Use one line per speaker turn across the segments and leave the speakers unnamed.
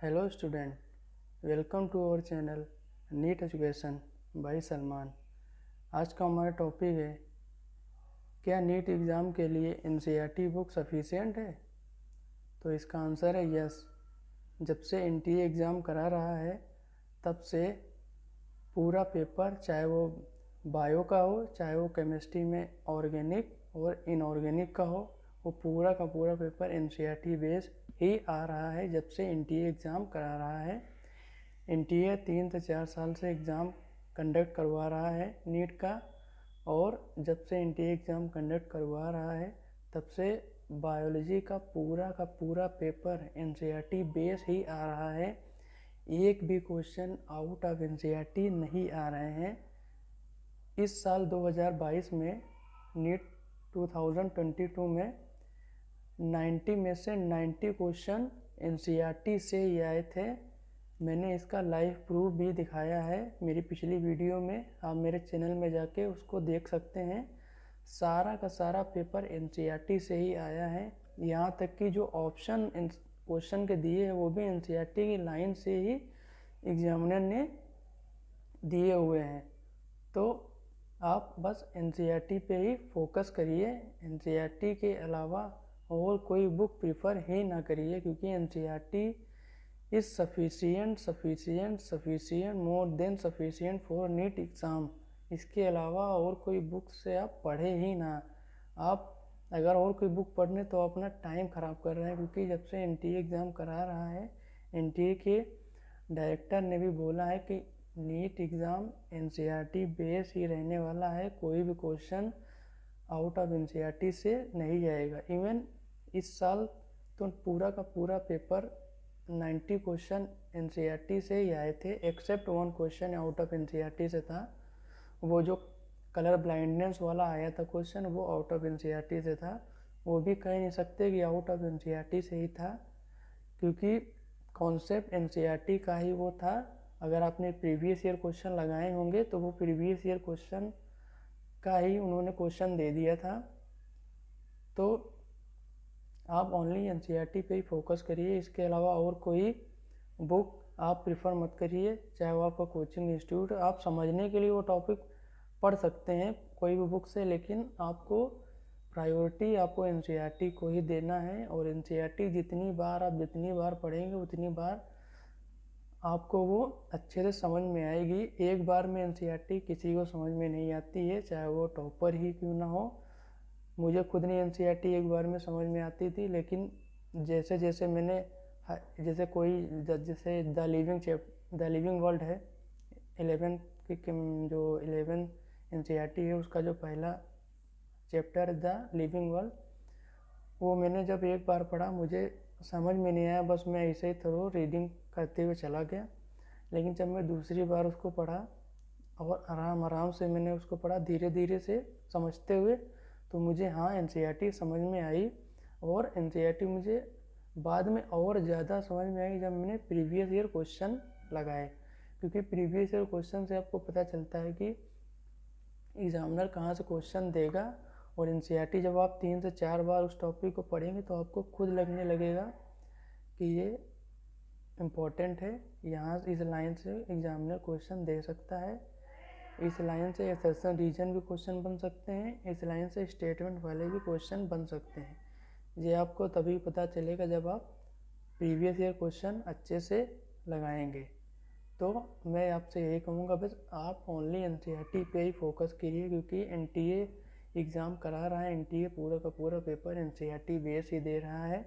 Hello student, welcome to our channel NEET education by Salman. आज का हमारा टॉपिक है, क्या नीट एग्ज़ाम के लिए एनसीईआरटी बुक सफिशिएंट है? तो इसका आंसर है यस। जब से एनटीए एग्ज़ाम करा रहा है तब से पूरा पेपर, चाहे वो बायो का हो, चाहे वो केमिस्ट्री में ऑर्गेनिक और इनऑर्गेनिक का हो, वो पूरा का पूरा पेपर एनसीईआरटी बेस ही आ रहा है जब से एनटीए एग्ज़ाम करा रहा है। एनटीए 3 से 4 साल से एग्ज़ाम कंडक्ट करवा रहा है नीट का, और जब से एनटीए एग्ज़ाम कंडक्ट करवा रहा है तब से बायोलॉजी का पूरा पेपर एनसीईआरटी बेस ही आ रहा है। एक भी क्वेश्चन आउट ऑफ एनसीईआरटी नहीं आ रहे हैं। इस साल 2022 में नीट 2022 में 90 में से 90 क्वेश्चन एनसीईआरटी से ही आए थे। मैंने इसका लाइव प्रूफ भी दिखाया है मेरी पिछली वीडियो में, आप मेरे चैनल में जाके उसको देख सकते हैं। सारा का सारा पेपर एनसीईआरटी से ही आया है। यहाँ तक कि जो ऑप्शन क्वेश्चन के दिए हैं वो भी एनसीईआरटी की लाइन से ही एग्जामिनर ने दिए हुए हैं। तो आप बस एनसीईआरटी पे ही फोकस करिए, एनसीईआरटी के अलावा और कोई बुक प्रीफर ही ना करिए, क्योंकि NCERT is sufficient more than sufficient for NEET exam. इसके अलावा और कोई बुक से आप पढ़े ही ना। आप अगर और कोई बुक पढ़ने तो अपना टाइम ख़राब कर रहे हैं, क्योंकि जब से एनटीए एग्ज़ाम करा रहा है, एनटीए के डायरेक्टर ने भी बोला है कि नीट एग्ज़ाम एनसीईआरटी बेस ही रहने वाला है। कोई भी क्वेश्चन आउट ऑफ एनसीईआरटी से नहीं जाएगा। इवन इस साल तो पूरा का पूरा पेपर 90 क्वेश्चन एनसीईआरटी से ही आए थे, except 1 question out of NCERT से था। वो जो कलर ब्लाइंडनेस वाला आया था क्वेश्चन, वो आउट ऑफ एनसीईआरटी से था। वो भी कह नहीं सकते कि आउट ऑफ एनसीईआरटी से ही था, क्योंकि कॉन्सेप्ट एनसीईआरटी का ही वो था। अगर आपने प्रीवियस ईयर क्वेश्चन लगाए होंगे तो वो प्रीवियस ईयर क्वेश्चन का ही उन्होंने क्वेश्चन दे दिया था। तो आप ओनली एनसीईआरटी पे ही फोकस करिए, इसके अलावा और कोई बुक आप प्रिफर मत करिए। चाहे वो आपका कोचिंग इंस्टीट्यूट, आप समझने के लिए वो टॉपिक पढ़ सकते हैं कोई भी बुक से, लेकिन आपको प्रायोरिटी आपको एनसीईआरटी को ही देना है। और एनसीईआरटी जितनी बार पढ़ेंगे उतनी बार आपको वो अच्छे से समझ में आएगी। एक बार में एनसीईआरटी किसी को समझ में नहीं आती है, चाहे वो टॉपर ही क्यों ना हो। मुझे खुद नहीं एनसीईआरटी एक बार में समझ में आती थी, लेकिन जैसे जैसे मैंने जैसे द लिविंग वर्ल्ड है 11 की जो 11 एनसीईआरटी है, उसका जो पहला चैप्टर द लिविंग वर्ल्ड, वो मैंने जब एक बार पढ़ा मुझे समझ में नहीं आया, बस मैं ऐसे ही थोड़ा रीडिंग करते हुए चला गया। लेकिन जब मैं दूसरी बार उसको पढ़ा और आराम से मैंने उसको पढ़ा, धीरे धीरे से समझते हुए, तो मुझे हाँ एनसीईआरटी समझ में आई। और एनसीईआरटी मुझे बाद में और ज़्यादा समझ में आई जब मैंने प्रीवियस ईयर क्वेश्चन लगाए, क्योंकि प्रीवियस ईयर क्वेश्चन से आपको पता चलता है कि एग्जामिनर कहाँ से क्वेश्चन देगा। और एनसीईआरटी जब आप 3 से 4 बार उस टॉपिक को पढ़ेंगे तो आपको खुद लगने लगेगा कि ये इम्पोर्टेंट है, यहाँ इस लाइन से एग्जामिनर क्वेश्चन दे सकता है, इस लाइन से असर्शन रीजन भी क्वेश्चन बन सकते हैं, इस लाइन से स्टेटमेंट वाले भी क्वेश्चन बन सकते हैं। ये आपको तभी पता चलेगा जब आप प्रीवियस ईयर क्वेश्चन अच्छे से लगाएंगे। तो मैं आपसे यही कहूँगा, बस आप ओनली एनसीईआरटी पे ही फोकस कीजिए, क्योंकि एनटीए एग्ज़ाम करा रहा है, एनटीए पूरा का पूरा पेपर एनसीईआरटी बेस ही दे रहा है।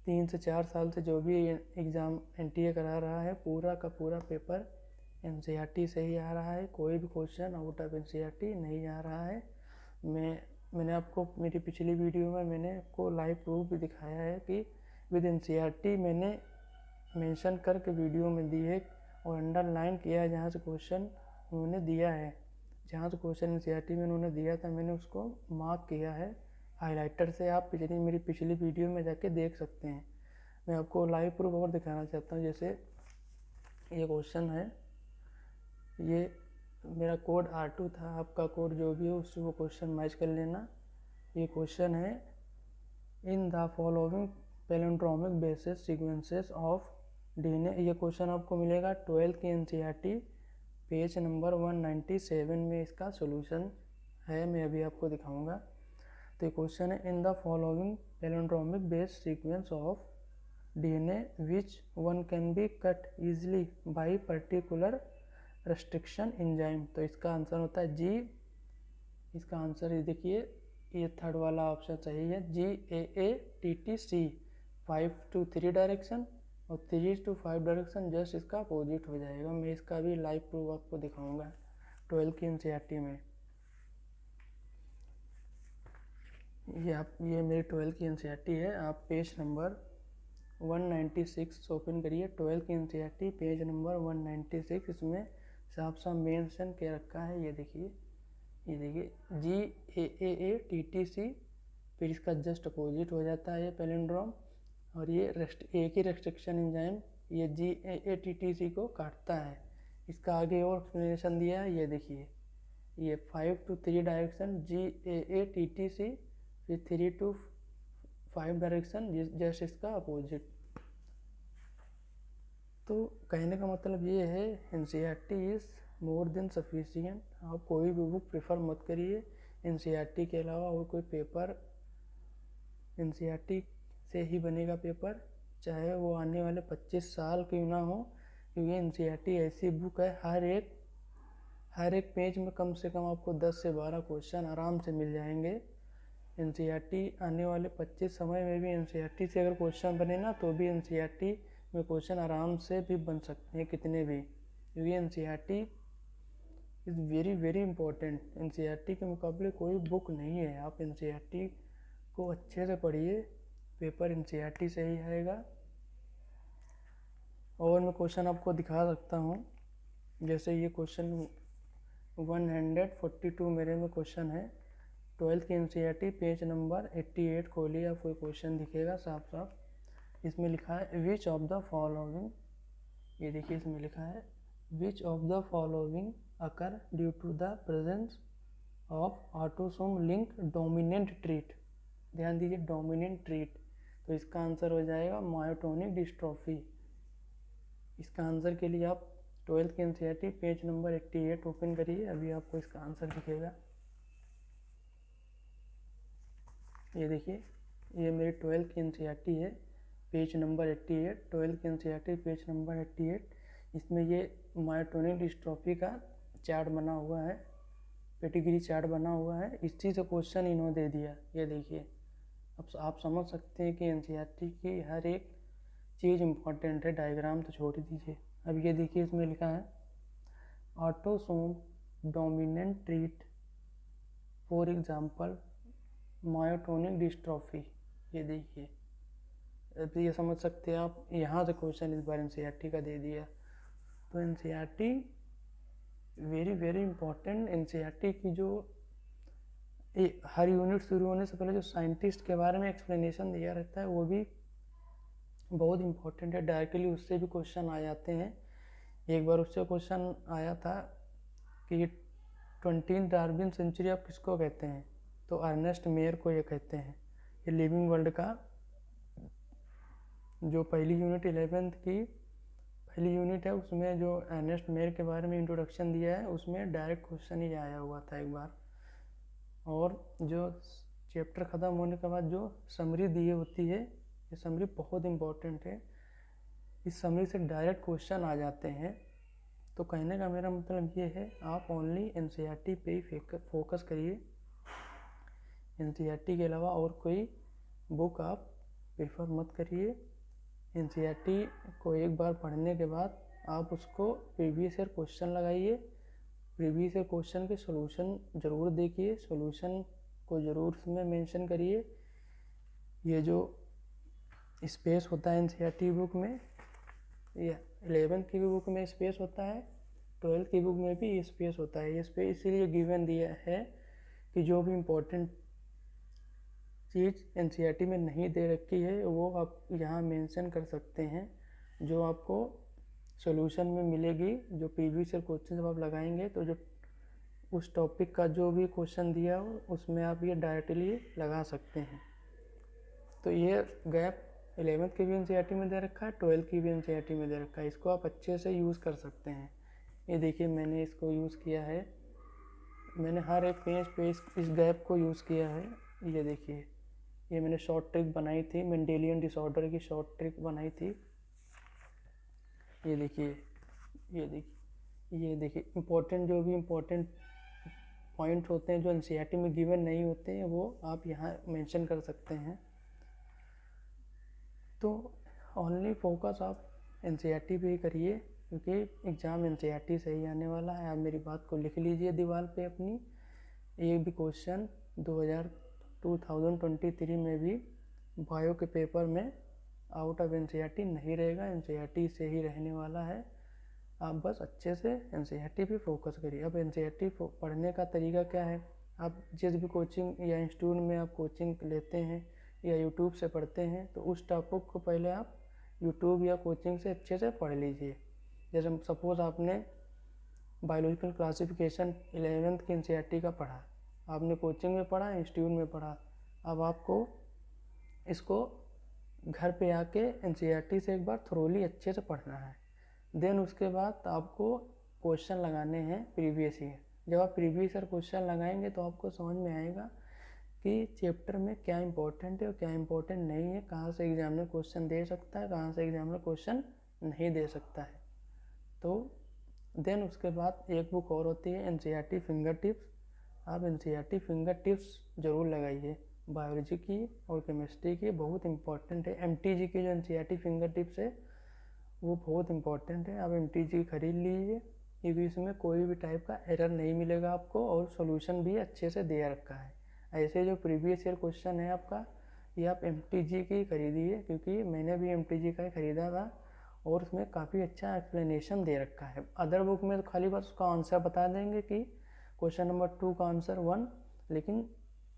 3 से 4 साल से जो भी एग्ज़ाम एनटीए करा रहा है, पूरा का पूरा पेपर एनसीईआरटी से ही आ रहा है। कोई भी क्वेश्चन आउट ऑफ एनसीईआरटी नहीं आ रहा है। मैंने आपको मेरी पिछली वीडियो में मैंने आपको लाइव प्रूफ भी दिखाया है कि विद एनसीईआरटी मैंने मेंशन करके वीडियो में दी है और अंडरलाइन किया है, जहाँ से क्वेश्चन उन्होंने दिया है, जहाँ से क्वेश्चन एनसीईआरटी में उन्होंने दिया था मैंने उसको मार्क किया है हाइलाइटर से। आप मेरी पिछली वीडियो में जाके देख सकते हैं। मैं आपको लाइव प्रूफ और दिखाना चाहता हूँ। जैसे ये क्वेश्चन है, ये मेरा कोड R2 था, आपका कोड जो भी हो उससे वो क्वेश्चन मैच कर लेना। ये क्वेश्चन है, in the following palindromic basis sequences of DNA, ये क्वेश्चन आपको मिलेगा 12th की एनसीईआरटी पेज नंबर 197 में इसका सॉल्यूशन है, मैं अभी आपको दिखाऊंगा। तो ये क्वेश्चन है, in the following palindromic based sequence of DNA which one can be cut easily by particular restriction enzyme. तो इसका आंसर होता है जी, इसका आंसर ये देखिए, ये थर्ड वाला ऑप्शन सही है, GAATTC। 5 to 3 डायरेक्शन और 3 to 5 डायरेक्शन जस्ट इसका अपोजिट हो जाएगा। मैं इसका भी लाइव प्रूफ आपको दिखाऊंगा 12 की एनसीईआरटी में। ये मेरी 12 की एनसीईआरटी है, आप पेज नंबर 196 ओपन करिए। 12 की एनसीईआरटी पेज नंबर 196, इसमें साफ साफ मेंशन के रखा है, ये देखिए GAATTC, फिर इसका जस्ट अपोजिट हो जाता है ये पैलिंड्रोम, और ये एक ही रेस्ट्रिक्शन एंजाइम ये GAATTC को काटता है। इसका आगे और एक्सप्लेनेशन दिया है, ये देखिए, ये 5 to 3 डायरेक्शन GAATTC, फिर 3 to 5 डायरेक्शन जस्ट इसका अपोजिट। तो कहने का मतलब ये है, NCERT is more than sufficient. आप कोई भी बुक प्रेफर मत करिए एनसीईआरटी के अलावा और कोई पेपर, एनसीईआरटी से ही बनेगा पेपर, चाहे वो आने वाले 25 साल क्यों ना हो, क्योंकि एनसीईआरटी ऐसी बुक है, हर एक पेज में कम से कम आपको 10 से 12 क्वेश्चन आराम से मिल जाएंगे। एनसीईआरटी आने वाले 25 समय में भी एनसीईआरटी से अगर क्वेश्चन बने ना, तो भी एनसीईआरटी में क्वेश्चन आराम से भी बन सकते हैं, कितने भी, क्योंकि NCERT is very very important. NCERT के मुकाबले कोई बुक नहीं है। आप एनसीईआरटी को अच्छे से पढ़िए, पेपर एनसीईआरटी से ही आएगा। और मैं क्वेश्चन आपको दिखा सकता हूँ, जैसे ये क्वेश्चन 142 मेरे में क्वेश्चन है, 12th की एनसीईआरटी पेज नंबर 88 खोलिए, आपको क्वेश्चन दिखेगा साफ साफ। इसमें लिखा है विच ऑफ द फॉलोइंग, ये देखिए इसमें लिखा है which of the following occur due to the presence of autosome link dominant trait. ध्यान दीजिए, डोमिनेंट ट्रीट, तो इसका आंसर हो जाएगा मायोटोनिक डिस्ट्रॉफी। इसका आंसर के लिए आप 12th की एनसीईआरटी पेज नंबर 88 ओपन करिए, अभी आपको इसका आंसर दिखेगा। ये देखिए, ये मेरी 12th की एनसीईआरटी है, पेज नंबर 88, 12th की एनसीईआरटी पेज नंबर 88। इसमें ये मायोटोनिक डिस्ट्रॉफी का चार्ट बना हुआ है, पेडिग्री चार्ट बना हुआ है, इसी से क्वेश्चन इन्होंने दे दिया। ये देखिए, अब आप समझ सकते हैं कि एनसीईआरटी की हर एक चीज़ इम्पॉर्टेंट है, डायग्राम तो छोड़ दीजिए। अब ये देखिए, इसमें लिखा है autosome dominant treat, for example myotonic dystrophy. ये देखिए, अब ये समझ सकते हैं आप, यहाँ से क्वेश्चन इस बार एनसीईआरटी का दे दिया। तो NCERT very very important. NCERT की जो हर यूनिट शुरू होने से पहले जो साइंटिस्ट के बारे में एक्सप्लेनेशन दिया रहता है, वो भी बहुत इंपॉर्टेंट है, डायरेक्टली उससे भी क्वेश्चन आ जाते हैं। एक बार उससे क्वेश्चन आया था कि 20th डार्विन सेंचुरी आप किसको कहते हैं, तो अर्नेस्ट मेयर को ये कहते हैं। ये लिविंग वर्ल्ड का जो पहली यूनिट 11th की पहली यूनिट है, उसमें जो अर्नेस्ट मेयर के बारे में इंट्रोडक्शन दिया है, उसमें डायरेक्ट क्वेश्चन ही आया हुआ था एक बार। और जो चैप्टर ख़त्म होने के बाद जो समरी दी होती है, ये समरी बहुत इंपॉर्टेंट है, इस समरी से डायरेक्ट क्वेश्चन आ जाते हैं। तो कहने का मेरा मतलब ये है, आप ओनली एनसीईआरटी पे ही फोकस करिए, एनसीईआरटी के अलावा और कोई बुक आप प्रेफर मत करिए। एनसीईआरटी को एक बार पढ़ने के बाद आप उसको प्रीवियस ईयर क्वेश्चन लगाइए, प्रीवियस ईयर क्वेश्चन के सॉल्यूशन ज़रूर देखिए, सॉल्यूशन को ज़रूर उसमें मेंशन करिए। ये जो स्पेस होता है एनसीईआरटी बुक में, ये 11th की बुक में स्पेस होता है, 12th की बुक में भी स्पेस होता है। ये स्पेस इसीलिए गिवन दिया है कि जो भी इम्पोर्टेंट चीज़ एनसीईआरटी में नहीं दे रखी है, वो आप यहाँ मेंशन कर सकते हैं, जो आपको सॉल्यूशन में मिलेगी। जो प्रीवियस ईयर क्वेश्चन जब आप लगाएंगे, तो जो उस टॉपिक का जो भी क्वेश्चन दिया हो, उसमें आप ये डायरेक्टली लगा सकते हैं। तो ये गैप 11th की भी एनसीईआरटी में दे रखा है, 12th की भी एनसीईआरटी में दे रखा है। इसको आप अच्छे से यूज़ कर सकते हैं। ये देखिए मैंने इसको यूज़ किया है, मैंने हर एक पेज पे इस गैप को यूज़ किया है। ये देखिए, ये मैंने शॉर्ट ट्रिक बनाई थी, मेंडेलियन डिसऑर्डर की शॉर्ट ट्रिक बनाई थी। ये देखिए, ये देखिए, ये देखिए इम्पोर्टेंट जो भी इम्पोर्टेंट पॉइंट होते हैं जो एनसीईआरटी में गिवन नहीं होते हैं वो आप यहाँ मेंशन कर सकते हैं। तो ओनली फोकस आप एनसीईआरटी पे ही करिए, क्योंकि एग्ज़ाम एनसीईआरटी से ही आने वाला है। आप मेरी बात को लिख लीजिए दीवार पे अपनी। एक भी क्वेश्चन 2023 में भी बायो के पेपर में आउट ऑफ एनसीईआरटी नहीं रहेगा, एनसीईआरटी से ही रहने वाला है। आप बस अच्छे से एनसीईआरटी पे फोकस करिए। अब एनसीईआरटी पढ़ने का तरीका क्या है, आप जिस भी कोचिंग या इंस्टीट्यूट में आप कोचिंग लेते हैं या यूट्यूब से पढ़ते हैं, तो उस टॉपिक को पहले आप यूट्यूब या कोचिंग से अच्छे से पढ़ लीजिए। जैसे सपोज़ आपने बायोलॉजिकल क्लासिफिकेशन 11th की एनसीईआरटी का पढ़ा, आपने कोचिंग में पढ़ा, इंस्टीट्यूट में पढ़ा, अब आपको इसको घर पे आके एनसीईआरटी से एक बार थोरोली अच्छे से पढ़ना है। देन उसके बाद आपको क्वेश्चन लगाने हैं प्रीवियस ईयर। जब आप प्रीवियस ईयर क्वेश्चन लगाएंगे तो आपको समझ में आएगा कि चैप्टर में क्या इंपॉर्टेंट है और क्या इंपॉर्टेंट नहीं है, कहाँ से एग्जामिनर क्वेश्चन दे सकता है, कहाँ से एग्जामिनर क्वेश्चन नहीं दे सकता है। तो देन उसके बाद एक बुक और होती है एनसीईआरटी फिंगर टिप्स। आप एनसीईआरटी फिंगर टिप्स ज़रूर लगाइए, बायोलॉजी की और केमिस्ट्री की बहुत इंपॉर्टेंट है। एमटीजी की जो एनसीईआरटी फिंगर टिप्स है वो बहुत इंपॉर्टेंट है। आप एमटीजी खरीद लीजिए, क्योंकि इसमें कोई भी टाइप का एरर नहीं मिलेगा आपको और सॉल्यूशन भी अच्छे से दे रखा है। ऐसे जो प्रीवियस ईयर क्वेश्चन है आपका, ये आप एमटीजी की खरीदिए, क्योंकि मैंने भी एमटीजी का ही ख़रीदा था और उसमें काफ़ी अच्छा एक्सप्लेनेशन दे रखा है। अदर बुक में तो खाली बस उसका आंसर बता देंगे कि क्वेश्चन नंबर 2 का आंसर 1, लेकिन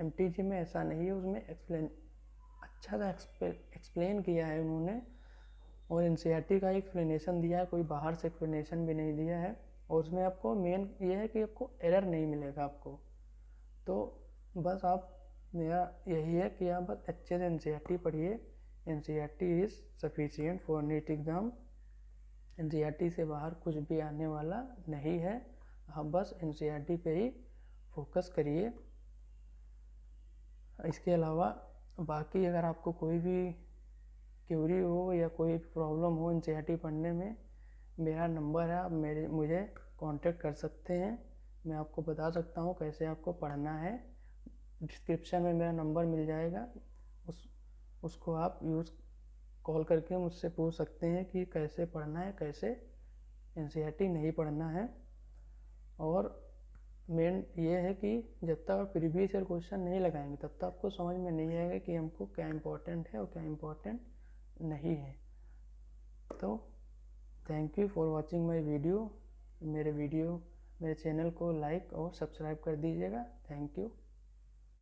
एमटीजी में ऐसा नहीं है, उसमें अच्छा सा एक्सप्लेन किया है उन्होंने और एनसीईआरटी का एक्सप्लेनेशन दिया है, कोई बाहर से एक्सप्लेनेशन भी नहीं दिया है। और उसमें आपको मेन ये है कि आपको एरर नहीं मिलेगा आपको। तो बस आप, मेरा यही है कि आप बस अच्छे से एनसीईआरटी पढ़िए। NCERT is sufficient for NEET exam. NCERT से बाहर कुछ भी आने वाला नहीं है, आप बस एनसीईआरटी पे ही फोकस करिए। इसके अलावा बाकी अगर आपको कोई भी क्यूरी हो या कोई प्रॉब्लम हो एनसीईआरटी पढ़ने में, मेरा नंबर है, आप मुझे कांटेक्ट कर सकते हैं। मैं आपको बता सकता हूँ कैसे आपको पढ़ना है। डिस्क्रिप्शन में मेरा नंबर मिल जाएगा, उसको आप कॉल करके मुझसे पूछ सकते हैं कि कैसे पढ़ना है, कैसे एनसीईआरटी नहीं पढ़ना है। और मेन ये है कि जब तक आप प्रीवियस ईयर क्वेश्चन नहीं लगाएंगे तब तक आपको समझ में नहीं आएगा कि हमको क्या इम्पोर्टेंट है और क्या इम्पोर्टेंट नहीं है। तो thank you for watching my video. मेरे चैनल को लाइक और सब्सक्राइब कर दीजिएगा। Thank you.